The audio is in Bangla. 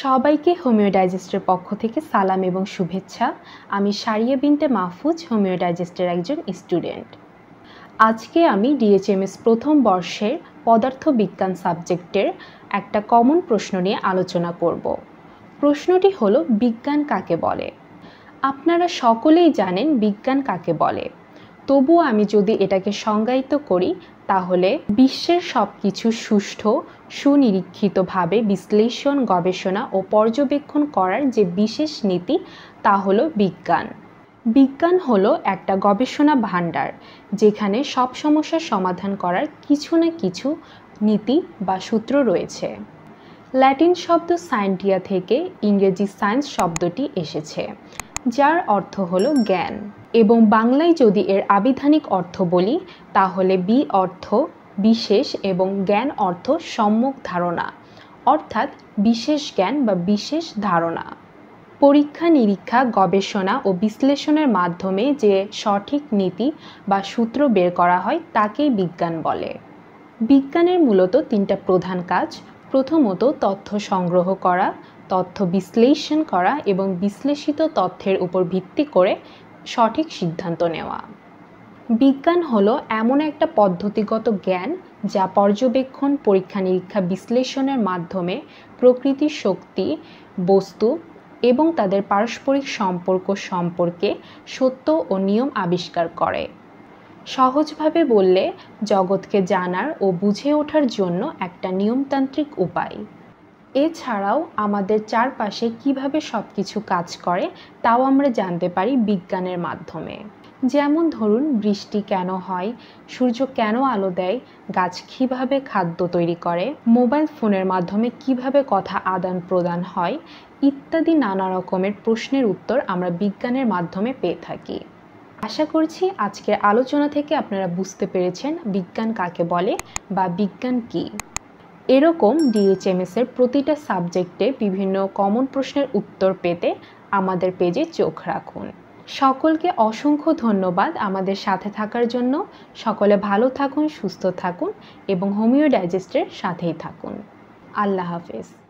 সবাইকে হোমিও ডাইজেস্টের পক্ষ থেকে সালাম এবং শুভেচ্ছা। আমি সারিয়া বিনতে মাহফুজ, হোমিও ডাইজেস্টের একজন স্টুডেন্ট। আজকে আমি ডিএচএমএস প্রথম বর্ষের পদার্থবিজ্ঞান সাবজেক্টের একটা কমন প্রশ্ন নিয়ে আলোচনা করব। প্রশ্নটি হলো, বিজ্ঞান কাকে বলে? আপনারা সকলেই জানেন বিজ্ঞান কাকে বলে। তবুও আমি যদি এটাকে সংজ্ঞায়িত করি, তাহলে বিশ্বের সব কিছু সুষ্ঠু সুনিরীক্ষিতভাবে বিশ্লেষণ, গবেষণা ও পর্যবেক্ষণ করার যে বিশেষ নীতি, তা হলো বিজ্ঞান। বিজ্ঞান হলো একটা গবেষণা ভাণ্ডার, যেখানে সব সমস্যার সমাধান করার কিছু না কিছু নীতি বা সূত্র রয়েছে। ল্যাটিন শব্দ সায়েন্টিয়া থেকে ইংরেজি সায়েন্স শব্দটি এসেছে, যার অর্থ হলো জ্ঞান। এবং বাংলায় যদি এর আবিধানিক অর্থ বলি, তাহলে বি অর্থ বিশেষ এবং জ্ঞান অর্থ সম্যক ধারণা, অর্থাৎ বিশেষ জ্ঞান বা বিশেষ ধারণা। পরীক্ষা নিরীক্ষা, গবেষণা ও বিশ্লেষণের মাধ্যমে যে সঠিক নীতি বা সূত্র বের করা হয়, তাকেই বিজ্ঞান বলে। বিজ্ঞানের মূলত তিনটা প্রধান কাজ। প্রথমত, তথ্য সংগ্রহ করা, তথ্য বিশ্লেষণ করা এবং বিশ্লেষিত তথ্যের উপর ভিত্তি করে সঠিক সিদ্ধান্ত নেওয়া। বিজ্ঞান হলো এমন একটা পদ্ধতিগত জ্ঞান যা পর্যবেক্ষণ, পরীক্ষা নিরীক্ষা, বিশ্লেষণের মাধ্যমে প্রকৃতির শক্তি, বস্তু এবং তাদের পারস্পরিক সম্পর্ক সম্পর্কে সত্য ও নিয়ম আবিষ্কার করে। সহজভাবে বললে, জগৎকে জানার ও বুঝে ওঠার জন্য একটা নিয়মতান্ত্রিক উপায়। এছাড়াও আমাদের চারপাশে কিভাবে সব কিছু কাজ করে, তাও আমরা জানতে পারি বিজ্ঞানের মাধ্যমে। যেমন ধরুন, বৃষ্টি কেন হয়, সূর্য কেন আলো দেয়, গাছ কিভাবে খাদ্য তৈরি করে, মোবাইল ফোনের মাধ্যমে কিভাবে কথা আদান প্রদান হয়, ইত্যাদি নানা রকমের প্রশ্নের উত্তর আমরা বিজ্ঞানের মাধ্যমে পেয়ে থাকি। আশা করছি আজকের আলোচনা থেকে আপনারা বুঝতে পেরেছেন বিজ্ঞান কাকে বলে বা বিজ্ঞান কী। এরকম ডিএচএমএস-এর প্রতিটা সাবজেক্টে বিভিন্ন কমন প্রশ্নের উত্তর পেতে আমাদের পেজে চোখ রাখুন। সকলকে অসংখ্য ধন্যবাদ আমাদের সাথে থাকার জন্য। সকলে ভালো থাকুন, সুস্থ থাকুন এবং হোমিও ডাইজেস্টের সাথেই থাকুন। আল্লাহ হাফেজ।